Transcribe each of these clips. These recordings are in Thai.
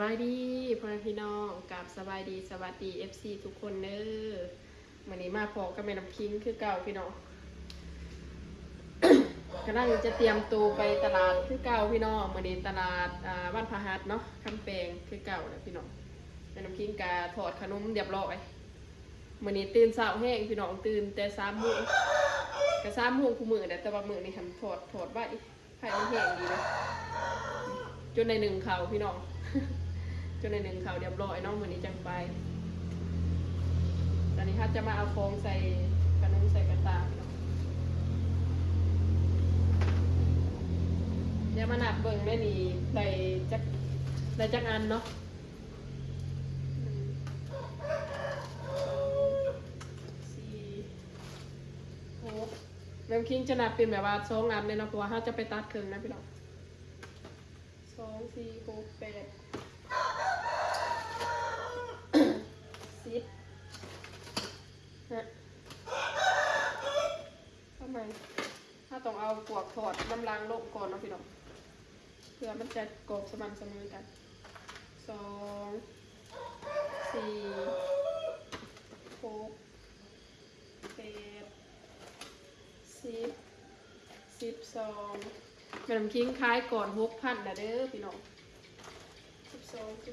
บายดีพ่อแม่พี่น้องกับสบายดีสวัสดี FC ทุกคนเด้อวันนี้มาพอกับแม่น้ำคิงคือเก่าพี่น้อง กำลังจะเตรียมตัวไปตลาดคือเก่าพี่น้องวันนี้ตลาดบ้านพะฮัดเนาะคำแปงคือเก่านะพี่น้องแม่น้ำคิงกาถอดขนมเรียบร้อยวันนี้ตื่นเช้าแห้งพี่น้องตื่นแต่3 โมงก็3 โมงคู่มือแต่ว่ามือนี่ทำถอดไว้ไข่มันแห้งดีเลยจนใน1ข่าวพี่น้อง จนใน1ข่าวเรียบร้อยเนาะวันนี้จังไปตอนนี้ฮัทจะมาเอาฟองใส่ขนมใส่กระตาพี่น้องเดี๋ยวมานับเบิ่งแม่นี่ได้จักอันเนาะ4 6แม่คิงจะนับเป็นแบบว่า2 อันเลยเนาะเพราะว่าฮัทจะไปตัดครึ่งนะพี่น้อง2 4 6 8 10นะทำไมถ้าต้องเอาปวกถอดน้ำล้างลงก่อนเนาะพี่น้องเพื่อมันจะกรอบสม่ำเสมอกัน2 4 6 8 10 12แม่น้ำคิงคล้ายก่อน6,000นะเด้อพี่น้อง12 14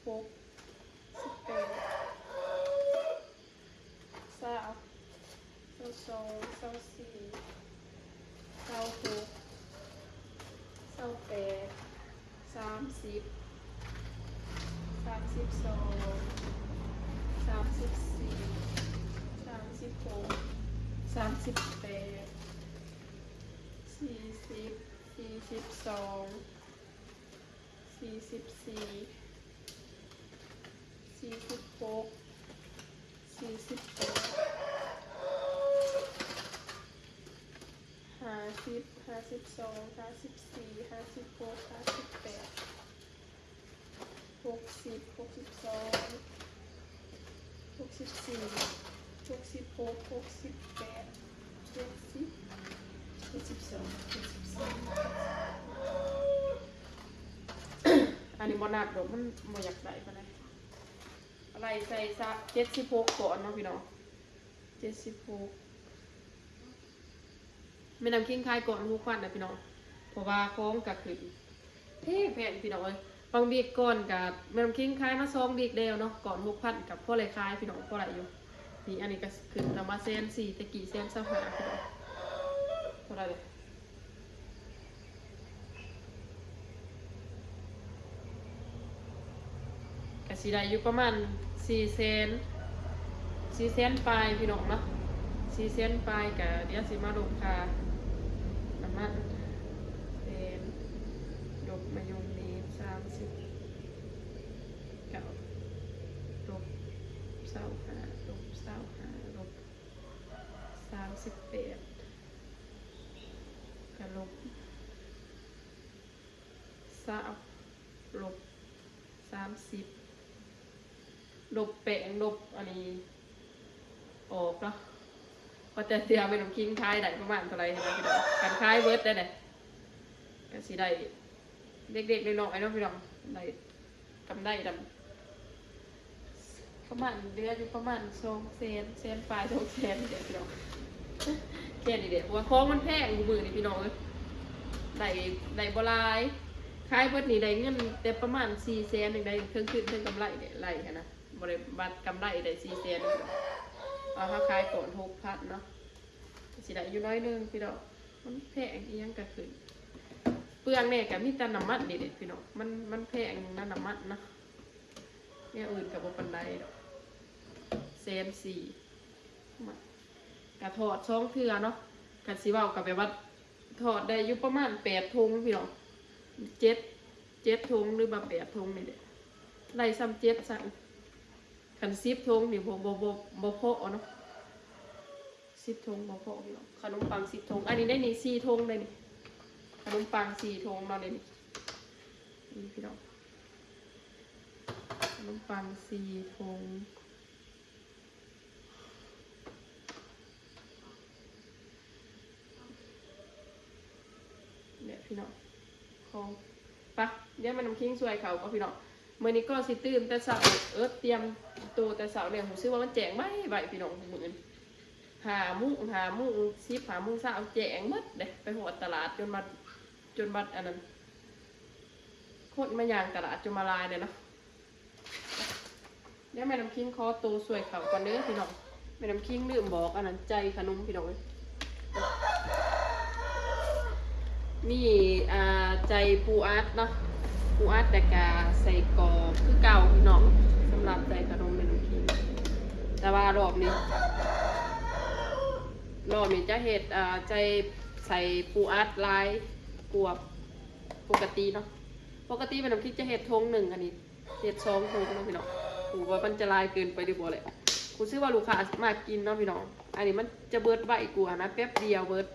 6 18 อันนี้บอนับดอกมันบ่อยากได้ปะเนี่ยอะไรใส่ซะ76ก่อนเนาะพี่น้อง76ไม่นำคิงคายก่อนหูควันนะพี่น้องเพราะว่าโค้งกับขึ้นเท่แพงพี่น้องเลยบางบีกก่อนกับแม่นำคิงคายมา2 บีกเดียวเนาะก่อน6,000กับพ่อเลยคายพี่น้องพ่ออะไรอยู่นี่อันนี้ก็ขึ้นแต่มา1,400ตะกี้1,25พี่น้องเท่าไรเลยก็สิได้อยู่ประมาณ400,000ปลายพี่น้องเนาะ400,000ปลายก็เดี๋ยวสิมาลงค่าน้ำมันเป็นดอกมะยมนี้30เก้าดอก25ดอก25ดอก38ก็ลบ20ลบ30ลบแปงลบอันนี้ออกเนาะก็จะเสียไปน้ำคิงคายได้ประมาณเท่าไรเห็นไหมพี่น้องการคายเวิร์ดได้เลยก็สิได้เด็กๆน้อยๆเนาะพี่น้องได้กำได้ดำประมาณเดือนอยู่ประมาณ200,000ปลาย200,000เดี๋ยวพี่น้องแค่นี้เดี๋ยวว่าของมันแพงมือนี่พี่น้องเลยได้บ่ลายขายเบิดนี่ได้เงินแต่ประมาณ400,000นึงได้เครื่องขึ้นเครื่องกำไรเนี่ยไรกันนะบริบัตรกำไรได้400,000เอาเขาขายก่อน6,000เนาะสิได้อยู่น้อยนึงพี่น้องมันแพงอีหยังก็ขึ้นเปลืองเนี่ยกับมีแต่น้ำมันนี่เด็ดพี่น้องมันแพงน้ำมันนะเนี่ยอื่นกับบ่ปานใดดอก1,400กะถอด2 เทื่อเนาะกะสิเว้ากับแบบว่าถอดได้อยู่ประมาณ8 ถุงพี่น้อง7 ถุงหรือว่า8 ถุงนี่เด็ดไล่ซ้ำ7สั่งคัน10 ถุงนี่บ่พอเนาะ10 ถุงบ่พอพี่น้องขนมปัง10 ถุงอันนี้ได้นี่4 ถุงเลยนี่ขนมปัง4 ถุงเนาะนี่พี่น้องขนมปัง4 ถุง พี่น้องของปะเดี๋ยวมันน้ำคิงสวยเขาก็พี่น้องเมื่อนี้ก็สิตื่นแต่เช้าเตรียมตัวแต่เช้าเนี่ยผมซื้อว่ามันแจงใบพี่น้องเหมือนหามุ้งเช้าแจงมัดเด็ไปหัวตลาดจนบัดอันนั้นโคตรมายางตลาดจนมาลายเลยเนาะเดี๋ยวแม่น้ำคิงคอตัวสวยเขาก่อนเด้อพี่น้องแม่น้ำคิงลืมบอกอันนั้นใจขนมพี่น้องมีใจปูอัดเนาะปูอัดแต่กาใส่กรอบคือเก่าพี่น้องสำหรับใจขนมแม่น้ำคิงแต่ว่ารอบนี้จะเห็ดใจใส่ปูอัดลายกวบปกติเนาะปกติแม่น้ำคิงจะเห็ดทงหนึ่งอันนี้เห็ด2 ทงเนาะพี่น้องกูว่ามันจะลายเกินไปดีกว่าเลยกูซื้อว่าลูกค้ามากินเนาะพี่น้องอันนี้มันจะเบิดใบกูนะแป๊บเดียวเบิด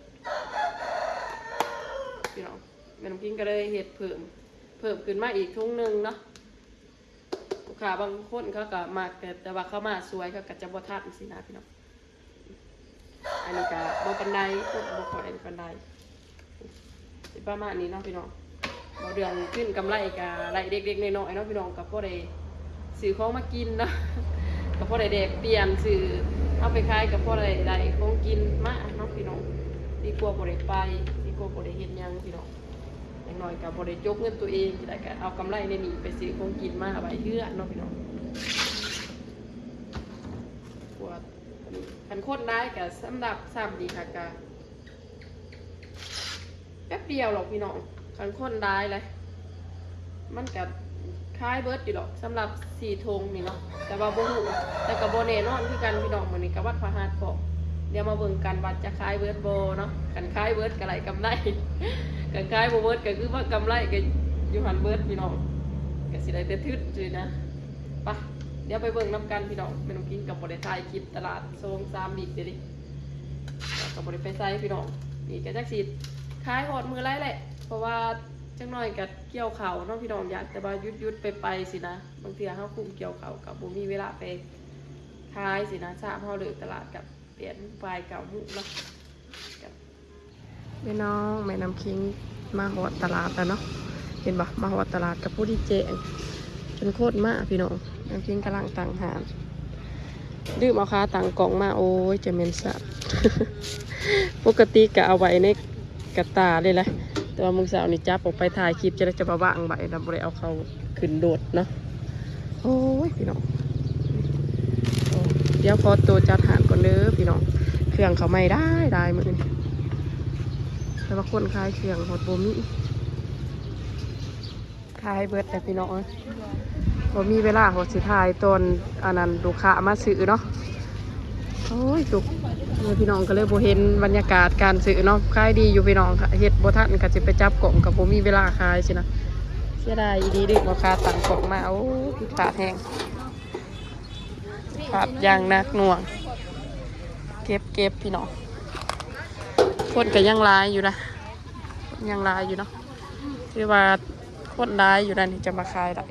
พี่น้องแม่น้ำคิงก็เลยเห็ดเพิ่มขึ้นมาอีกทงหนึ่งเนาะลูกค้าบางคนเขาก็มากแต่ว่าเขามาสวยเขาก็จะบ่ทันสินะพี่น้องอันนี้ก็บ่ปันไดบ่ขอปันไดสิประมาณนี้เนาะพี่น้องบ่เดืองขึ้นกำไรกับไรเด็กๆน้อยๆเนาะพี่น้องกับพ่อได้ซื้อของมากินเนาะกับพ่อได้เด็กเปลี่ยนซื้อเอาไปขายกับพ่อได้ของกินมาเนาะพี่น้องดีกว่าบ่ได้ไปดีกว่าบ่ได้เฮ็ดหยังพี่น้องอย่างน้อยกับบ่ได้จกเงินตัวเองได้ก็เอากำไรในนี้ไปซื้อของกินมาไว้เฮือเนาะพี่น้องปวดคันคนได้ก็สำหรับซ้ำดีค่ะก็แป๊บเดียวหรอกพี่น้องคันคนได้เลยมันก็คล้ายเบิร์ดอยู่หรอกสำหรับ4 ทงนี่เนาะแต่ว่าโบหูแต่กับโบเน่นอนที่กันพี่น้องวันนี้กับวัดพระหัตถ์บอกเดี๋ยวมาเบิ่งกันวัดจะคล้ายเบิร์ดโบเนาะกันคล้ายเบิร์ดกับไรกำไรกันคล้ายโบเบิร์ดก็คือว่ากำไรกับยูหันเบิร์ดพี่น้องก็สิได้แต่ทึดเลยนะปะเดี๋ยวไปเบิ่งน้ำกันพี่น้องไม่ต้องกินกับบริษัทคลิปตลาดโซง3 อีกเดี๋ยวดิกับบริษัทไซพี่น้องนี่ก็จักสิคล้ายหอดมือไรแหละเพราะว่าจังหน่อยกับเกี่ยวเขาเนาะพี่น้องอยากแต่ว่ายุดไปสินะบางทีเขาคุมเกี่ยวเขากับบุมีเวลาไปขายสินะทราบเขาเลยตลาดกับเปลี่ยนไฟเก่ามุกเนาะพี่น้องแม่น้ำคิงมาหอดตลาดแล้วเนาะเห็นปะมาหอดตลาดกับผู้ที่เจงเป็นโคตรมากพี่น้องน้ำคิงกำลังต่างหารดื้อเอาค้าต่างกล่องมาโอ้ยจะเมนสัตว์ ปกติก็เอาไว้ในกระตาเลยแหละแต่ว่ามึงสาวนี่จับออกไปถ่ายคลิปจะมาว่างใบเราไม่ได้เอาเขาขึ้นโดดเนาะโอ้ยพี่น้องเดี๋ยวพอตัวจัดหารก่อนเด้อพี่น้องเครื่องเขาไม่ได้เหมือนแต่ว่าคนขายเครื่องหดโบมิขายเบิร์ดแต่พี่น้องบ่มีเวลาหดสิถ่ายตอนอันนั้นลูกค้ามาซื้อเนาะโอ้ยจุกพี่น้องก็เลยโบเห็นบรรยากาศการซื้อเนาะขายดีอยู่พี่น้องค่ะเฮ็ดโบทันก็จะไปจับกล่องกับโบมีเวลาขายสินะเสียดายดีดึกราคาต่างกล่องมาโอ้ผิดขาดแห้งขาดยางนักหน่วงเก็บพี่น้องคนก็ยังลายอยู่นะยังลายอยู่เนาะที่ว่าคนลายอยู่นั่นจะมาขายได้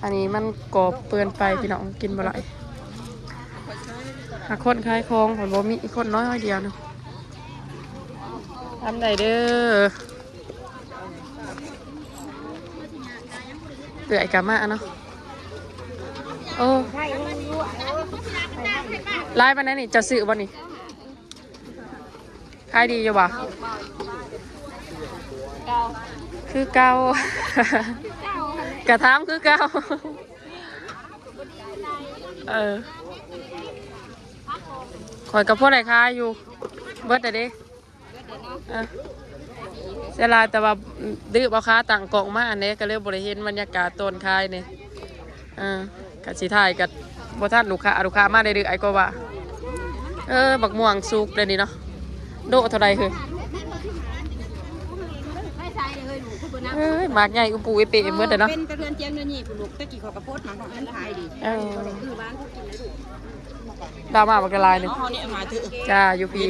อันนี้มันกรอบเปื้อนไปพี่น้องกินบ่ได้หาคนขายของผมบ่มีคนน้อยเดียวนึงทำได้เด้อเตื่อยกะมาเนาะโอ้ไล่ไปไหนนี่จะซื้อบ่นี่ขายดีอยู่บ่คือเก่ากระทำคือเก่าข่อยกับพ่อไหนค้าอยู่เบิดแต่เด้เสียลายแต่ว่าดื้อเอาค้าต่างกล่องมาอันนี้ก็เลยบริเห็นบรรยากาศต้นคายเนี่ยกับสีไทยกับบ่ท่านลูกค้ามาได้ดื้อไอ้ก็ว่าบักม่วงสุกเลยนี่เนาะโดเท่าไรคือหมากใหญ่อุปูเอเปเมื่อแต่เนาะเป็นกระเทือนเจียงเนื้อหนีบลูกตะกี้เขากระโพดมันของอันขายดีคือบ้านเขากินเลยลูกดาวมาบักละลายหนึ่งจ้ายูพี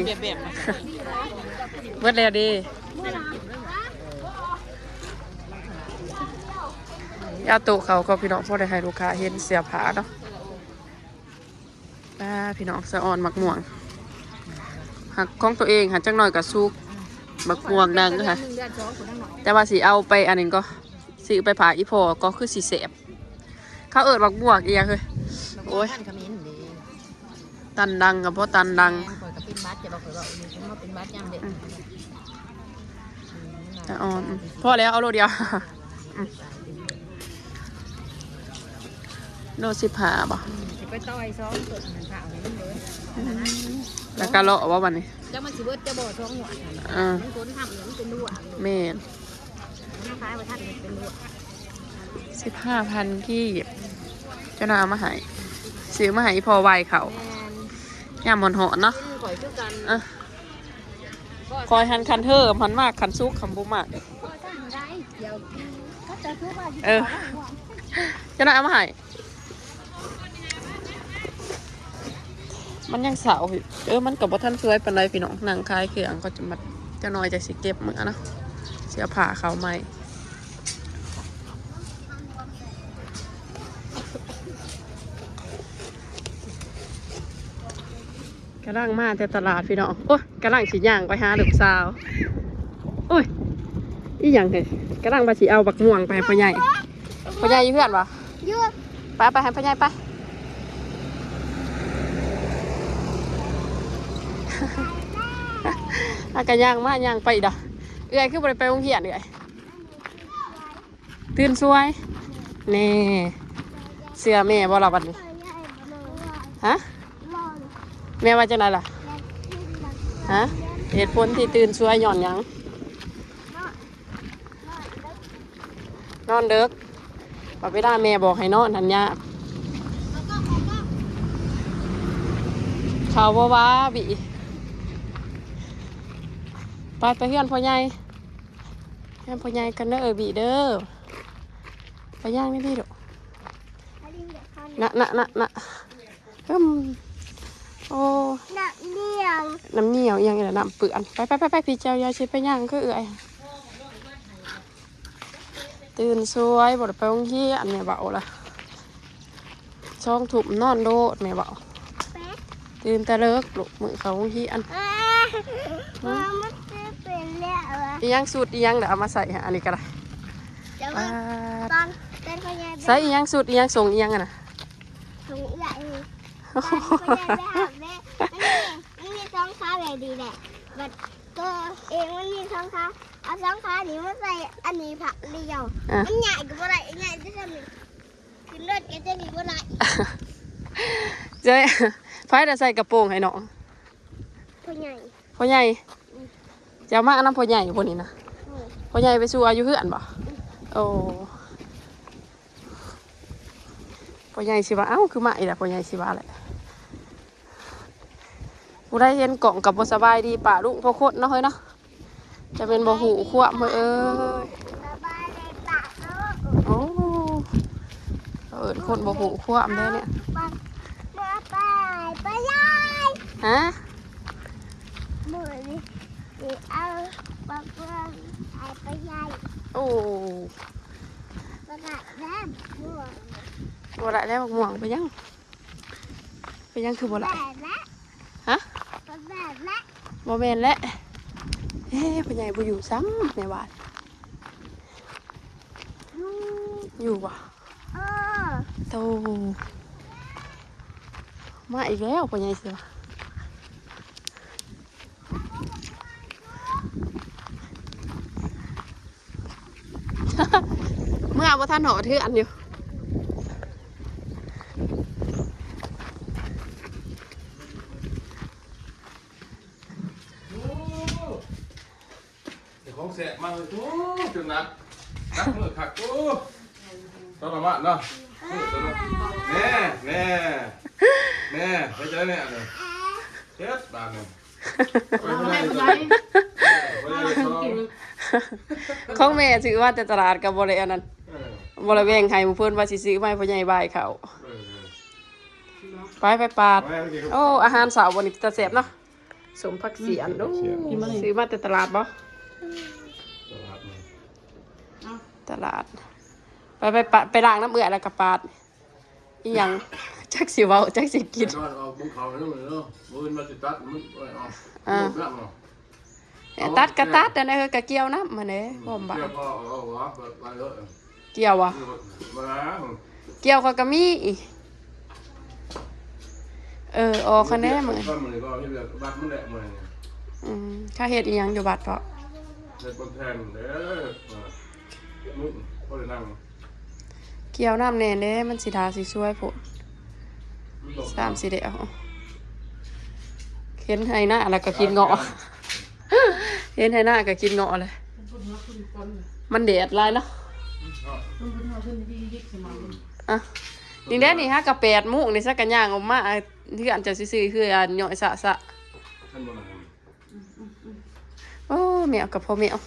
เมื่อแล้วดี ยาโตะเขาก็พี่น้องพอได้ให้ลูกค้าเห็นเสียผาเนาะพี่น้องสะออนมักม่วงหักของตัวเองหักจังหน่อยกับซุกมักม่วงดังก็ค่ะแต่ว่าสีเอาไปอันนึงก็สีไปผ่าอีพอก็คือสีเสบเขาเอิดมักม่วงอีกอย่างเลยโอ้ยตันดังกับเพราะตันดังแต่อ่อนพอแล้วเอาโลเดียวโล15บ่ไปต่อยซ้อมสดเหมือนเผาเลยแล้วก็เลาะว่าวันนี้จะมาสิเบิดจะบ่ท้องหัวมันคนทำมันเป็นรั่วแม่นนะคะว่าท่านเป็นรั่ว15,000กีบเจ้าหน้ามาให้ซื้อมาให้พอไหวเขาย่ามหอนหอนเนาะคอยหันคันเธอมันมากคันซุกคำบุมากเจ้าหน้ามาให้มันยังสาวมันกับว่าท่านสวยเป็นไรพี่น้องนางคายเครื่องก็จะมาจะน้อยจะสิเก็บเหมือนกันนะเสียผ่าเขาใหม่กระลังมาแต่ตลาดพี่น้องโอ้ยกระลังสีย่างไปหาลูกสาวโอ้ยอีหยังเหรอกระลังไปสีเอาบักม่วงไปให้พ่อใหญ่เพื่อนวะไปให้พ่อใหญ่ไปอากาย่างมาย่างไปด่ะเอื้อยคือบริไปโรงเรียนเอื้อยตื่นสวยแน่เสื้อแม่บ่ละบัดนี้ฮะแม่ว่าจังไดล่ะฮะเหตุผลที่ตื่นสวยหย่อนยังนอนเด็กป้าไปได้แม่บอกให้นอนทันยาเขาว่าบีไปเพื่อนพ่อใหญ่กันเด้อบีเด้อไปย่างนี่พี่ดูน่ะโอ้น้ำเหนียวยังไงน้ำเปื่อนไปพี่เจ้ายาชิไปย่างก็เอื่อยตื่นสวยบดไปโรงเรียนแม่เบาละช่องถุ่มนอนโดดแม่เบาตื่นแต่เลิกลุกมือเขาโรงเรียนอียังสูตรอียังเดี๋ยวเอามาใส่อันนี้ก็ได้ใส่อียังสูตรอียังส่งอียังอะนะส่งใหญ่มันมีสองขาแบบดีแหละแบบตัวเองมันมีสองขาเอาสองขานี้มาใส่อันนี้ผักเดียวมันใหญ่กว่าไรใหญ่ที่สุดขึ้นรถก็จะดีกว่าไรเจ๊ไฟจะใส่กระโปรงให้น้องพ่อใหญ่จะมากน้ำพ่อใหญ่พวกนี้นะพ่อใหญ่ไปสู่อายุเพื่อนบ่โอ้พ่อใหญ่สิว่าเอ้าคือมาอีกแล้วพ่อใหญ่สิว่าแหละผู้ได้เห็นกล่องกับบ่สบายดีป่าลุงพ่อโคตรเนาะเฮ้ยเนาะจะเป็นบ่หูขวบเฮ้ยโอ้คนบ่หูขวบเลยเนี่ยไปยายฮะมือนี่เอาปลาเพื่อนไปยายโอ้ปลาแล้วม่วงบ่ได้แล้วม่วงไปยังคือบ่ได้ฮะบ่แม่นแล้วพ่อใหญ่บ่อยู่ซ้ำในบ้านอยู่บ่โตมาอีกแล้วพ่อใหญ่เสือเมื่อว่าท่านหอถืออันอยู่ของแสบมาเลยโอ้จนนักมือขักโอ้ตอนประมาณเนาะแน่ไปเจอเนี่ยเลยเจ็ดบาทเนี่ยของแม่ซื้อว่าแต่ตลาดกับบริเวณนั้นบริเวณใครมาเพิ่นว่าสิซื้อไม้พ่อใหญ่ใบเขาไปปาดโอ้อาหารสาววันนี้ตะเสบเนาะสมพักเสียนดูซื้อมาแต่ตลาดบ่ตลาดไป ไปล้างน้ำเอื้อแล้วก็ปาดอีหยังจักสิเว้าจักสิกิน นอนเอาบุกเขาแล้วมันเนาะมือมาสิตัดมันเอา ตัดกระตัดอันนั้นก็เกี่ยวน้ำมาเนี่ยพร้อมบ่า เกี่ยวก็เอาวะไปเลย เกี่ยววะ มา เกี่ยวก็มีอีกออกคะแนนมื้อ ก็มันก็ที่แบบบัดมันแหละมัน ข้าเฮ็ดอีหยังอยู่บัดเพาะ เด็กคนแทนเด้อมึงก็เลยนั่ง เกี่ยวน้ำแน่เด้มันสิทาสิช่วยพุ่น3 4เด้อเห็นให้หน้าแล้วก็กินเงาะเห็นให้หน้าก็กินเงาะเลยมันแดดหลายเนาะอ่ะนี่แหละนี่ฮะกะ8 โมงนี่ซักกะย่างออกมาเฮือนจะซื่อๆคืออันย่อยสะโอ้แมวกับพ่อแมว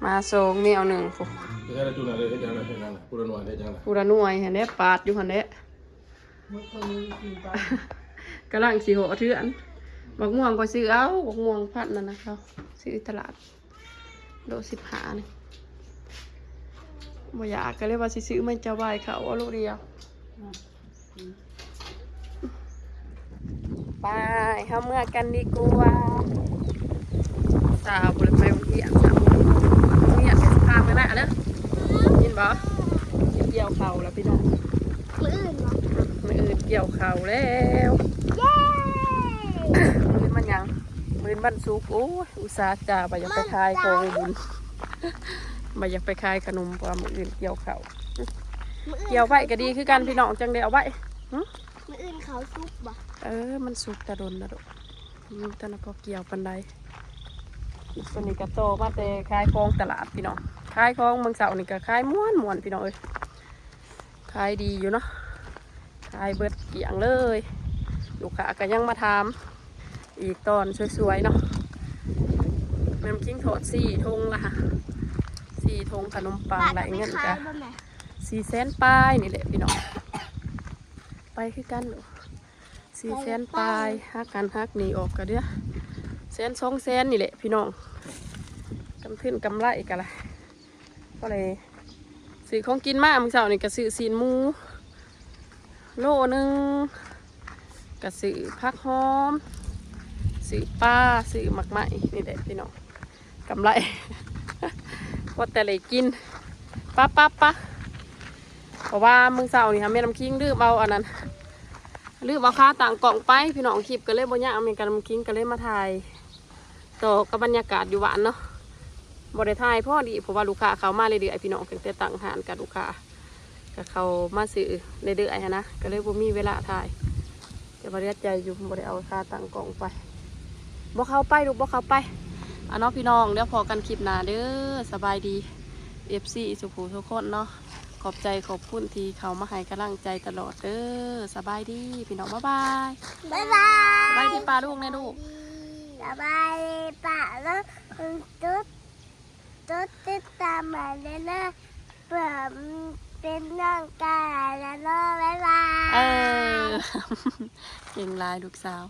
มาส่งแมว1พุ่น เฮ็ดจุดอะไรเฮ็ดจังได๋เฮ็ดจังได๋ผู้ละหน่วยเฮ็ดจังได๋ ผู้ละหน่วยหั่นแหละปาดอยู่หั่นแหละกำลังสิโหเทือนบักม่วงก็ซื้อเอาบักม่วงพัดนั่นนะเขาซื้อตลาดโล15นี่บ่อยากก็เลยว่าสิซื้อมันจะไหวเขาเอาโลเดียวไปเฮาเมื่อกันดีกว่าสาวบ่ได้ไปโรงเรียนสาวโรงเรียนเป็นพาไปแล้วเด้อยินบ่เกี่ยวเขาแล้วพี่น้อง มืออื่นวะ มื้ออื่นเกี่ยวเขาแล้ว เย้ มื้อมันยังมื้อวันศุกร์โอ้ยอุตส่าห์จ้าบ่อยากไปขายของบุญบ่อยากไปขายขนมเพราะว่ามื้ออื่นเกี่ยวเขาเกี่ยวไว้ก็ดีคือกันพี่น้องจังได้เอาไว้ มืออื่นเขาซุปบ่ มันสุกตะดนนะดอกตอนนั้นพอเกี่ยวปันไดส่วนนี้ก็โตมาแต่ขายของตลาดพี่น้องขายของเมืองเสานี่ก็ขายม้วนพี่น้องเอ้ยขายดีอยู่เนาะขายเบิดเกี่ยงเลยลูกค้าก็ยังมาทำอีกตอนสวยๆเนาะแม่กิ้งถอด4 ธงละ4 ธงขนมปังไหลเงินกัน400,000 ปลายนี่แหละพี่น้องไปคือกันลูก400,000 ปลายฮักกันฮักหนีออกกันเด้อ100,000-200,000นี่แหละพี่น้องกำขึ้นกำไรกันละก็เลยซื้อของกินมากมึงเสาร์นี่ก็ซื้อซีนหมูโลนึงก็ซื้อผักหอมซื้อปลาซื้อหมักไหมนี่แหละพี่น้องกำไร ก็แต่เลยกินปะเพราะว่ามึงเสาร์นี่ค่ะแม่น้ำคิงดื้อเบาอันนั้นลืมเอาค่าต่างกล่องไปพี่น้องคลิปก็เลยบ่ยากเหมือนกันคิงก็เลยมาถ่ายต่อกับบรรยากาศอยู่หวานเนาะบ่ได้ถ่ายพอดีเพราะว่าลูกค้าเขามาเรื่อยๆพี่น้องเพิ่งแต่ตั้งหานกับลูกค้าก็เขามาซื้อเรื่อยๆนะก็เลยบ่มีเวลาถ่ายแต่บ่ได้ใจอยู่บ่ได้เอาค่าต่างกล่องไปบ่เข้าไปลูกบ่เข้าไปเนาะพี่น้องเดี๋ยวพอกันคลิปหน้าเด้อสบายดี FC สุขุทุกคนเนาะขอบใจขอบคุณที่เขามาให้กำลังใจตลอดเด้อสบายดีพี่น้องบ๊ายบาย บ๊ายบาย สบายดีป้าลูกนะลูก บ๊ายบายป่าแล้วตุ๊ดติดตามมาเลยนะเผื่อเป็นน้องกายแล้วเนาะบ๊ายบาย เก่งลายลูกสาว